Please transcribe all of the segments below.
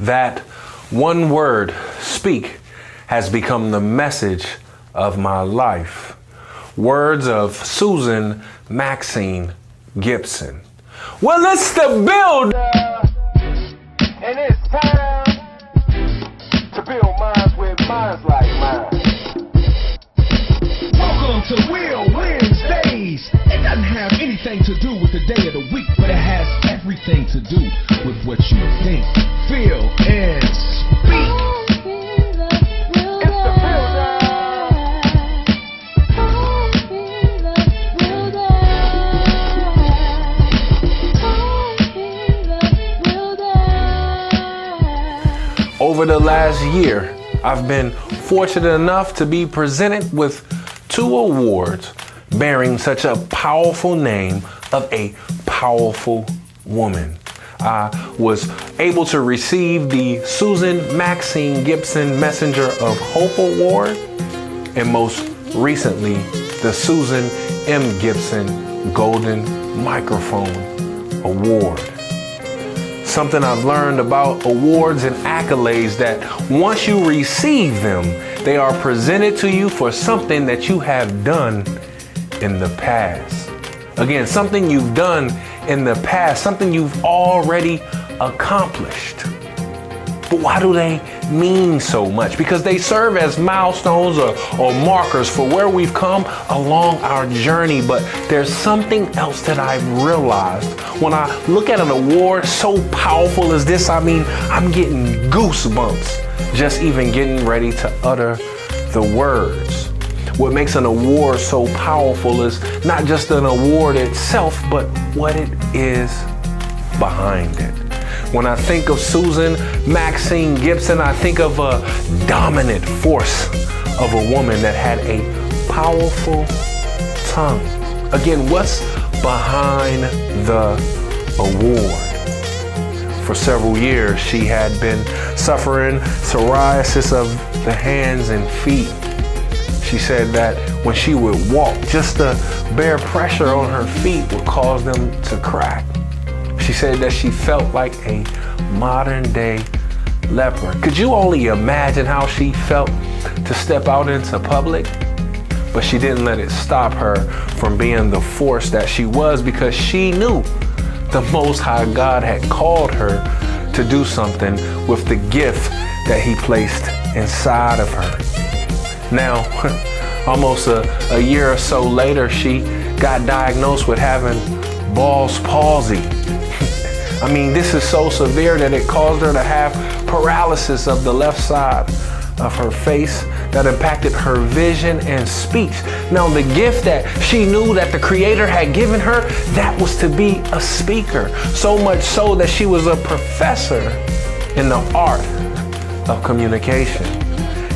That one word, speak, has become the message of my life. Words of Susan Maxine Gibson. Well, it's the build, and it's time to build minds with minds like mine. Welcome to W.I.L.L Wednesdays. It doesn't have anything to do with the day of the week, but it has everything to do with what you think, feel, and speak. Over the last year, I've been fortunate enough to be presented with 2 awards bearing such a powerful name of a powerful woman. I was able to receive the Susan Maxine Gibson Messenger of Hope Award, and most recently, the Susan M. Gibson Golden Microphone Award. Something I've learned about awards and accolades that once you receive them, they are presented to you for something that you have done in the past. Again, something you've done in the past, something you've already accomplished. But why do they mean so much? Because they serve as milestones or markers for where we've come along our journey. But there's something else that I've realized. When I look at an award so powerful as this, I mean, I'm getting goosebumps just even getting ready to utter the words. What makes an award so powerful is not just an award itself, but what it is behind it. When I think of Susan Maxine Gibson, I think of a dominant force of a woman that had a powerful tongue. Again, what's behind the award? For several years, she had been suffering psoriasis of the hands and feet. She said that when she would walk, just the bare pressure on her feet would cause them to crack. She said that she felt like a modern day leper. Could you only imagine how she felt to step out into public? But she didn't let it stop her from being the force that she was, because she knew the Most High God had called her to do something with the gift that He placed inside of her. Now, almost a year or so later, she got diagnosed with having Bell's palsy. I mean, this is so severe that it caused her to have paralysis of the left side of her face that impacted her vision and speech. Now, the gift that she knew that the Creator had given her, that was to be a speaker. So much so that she was a professor in the art of communication.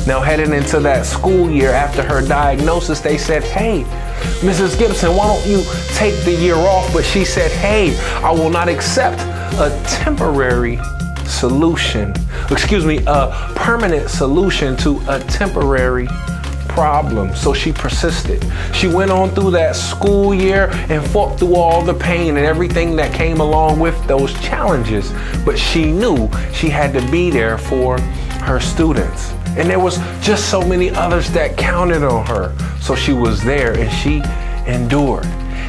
Now, heading into that school year after her diagnosis, they said, "Hey, Mrs. Gibson, why don't you take the year off?" But she said, "Hey, I will not accept a temporary solution, a permanent solution to a temporary problem." So she persisted. She went on through that school year and fought through all the pain and everything that came along with those challenges. But she knew she had to be there for her students. And there was just so many others that counted on her. So she was there and she endured.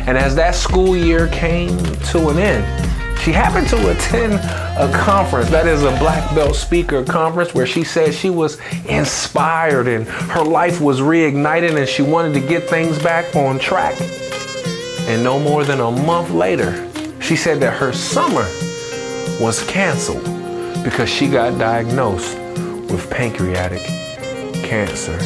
And as that school year came to an end, she happened to attend a conference, that is a black belt speaker conference, where she said she was inspired and her life was reignited and she wanted to get things back on track. And no more than a month later, she said that her summer was canceled because she got diagnosed with pancreatic cancer.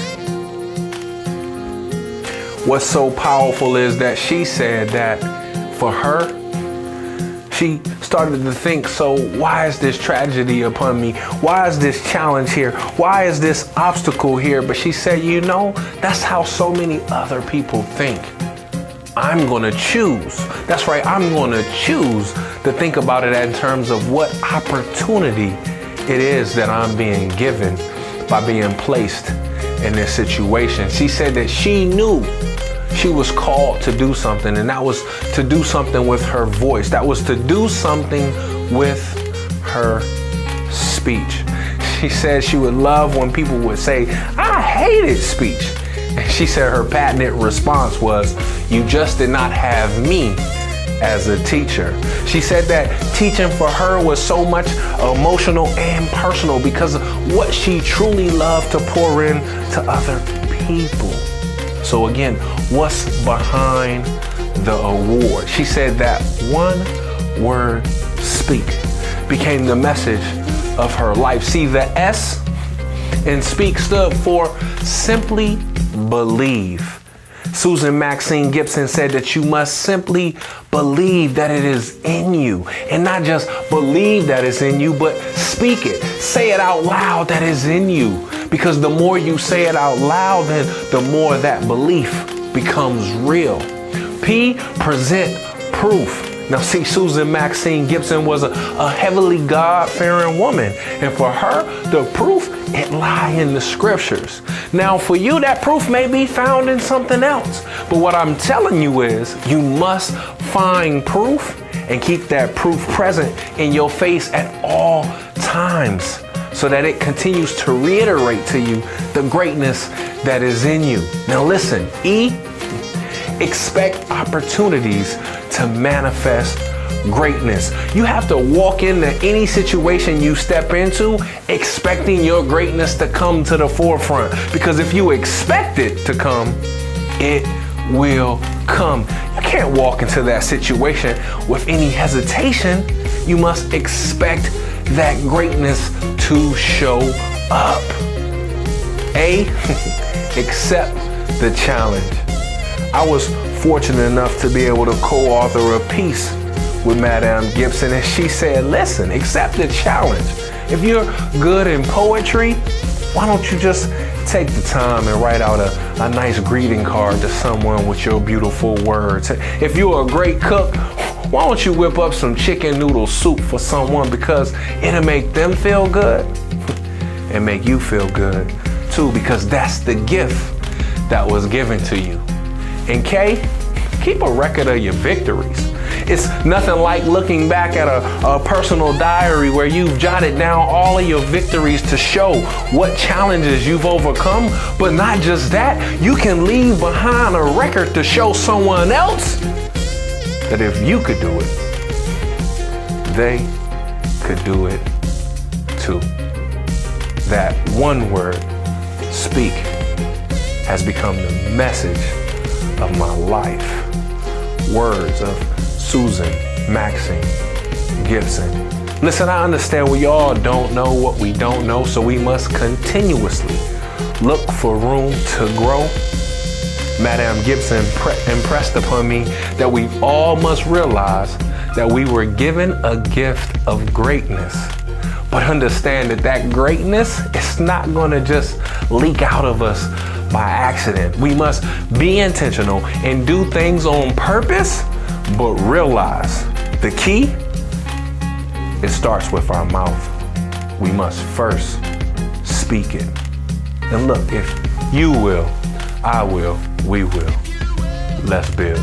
What's so powerful is that she said that for her, she started to think, so why is this tragedy upon me? Why is this challenge here? Why is this obstacle here? But she said, you know, that's how so many other people think. I'm gonna choose. That's right, I'm gonna choose to think about it in terms of what opportunity it is that I'm being given by being placed in this situation. She said that she knew she was called to do something, and that was to do something with her voice. That was to do something with her speech. speech. She said she would love when people would say, "I hated speech." And she said her patented response was, "You just did not have me as a teacher." She said that teaching for her was so much emotional and personal because of what she truly loved to pour in to other people. So again, what's behind the award? She said that one word, speak, became the message of her life. See, the S in speak stood for simply believe. Susan Maxine Gibson said that you must simply believe that it is in you, and not just believe that it's in you, but speak it. Say it out loud that it's in you, because the more you say it out loud, then the more that belief becomes real. P, present proof. Now see, Susan Maxine Gibson was a heavily God-fearing woman. And for her, the proof, it lies in the scriptures. Now for you, that proof may be found in something else. But what I'm telling you is you must find proof and keep that proof present in your face at all times, so that it continues to reiterate to you the greatness that is in you. Now listen, E, expect opportunities to manifest greatness. You have to walk into any situation you step into expecting your greatness to come to the forefront, because if you expect it to come, it will come. You can't walk into that situation with any hesitation. You must expect that greatness to show up. A, accept the challenge. I was fortunate enough to be able to co-author a piece with Madame Gibson, and she said, listen, accept the challenge. If you're good in poetry, why don't you just take the time and write out a nice greeting card to someone with your beautiful words? If you're a great cook, why don't you whip up some chicken noodle soup for someone, because it'll make them feel good and make you feel good too, because that's the gift that was given to you. And K, keep a record of your victories. It's nothing like looking back at a personal diary where you've jotted down all of your victories to show what challenges you've overcome. But not just that, you can leave behind a record to show someone else that if you could do it, they could do it too. That one word, speak, has become the message of my life. Words of Susan Maxine Gibson. Listen, I understand we all don't know what we don't know, so we must continuously look for room to grow. Madame Gibson impressed upon me that we all must realize that we were given a gift of greatness. But understand that that greatness is not going to just leak out of us by accident. We must be intentional and do things on purpose, but realize the key, it starts with our mouth. We must first speak it. And look, if you will, I will, we will. Let's build.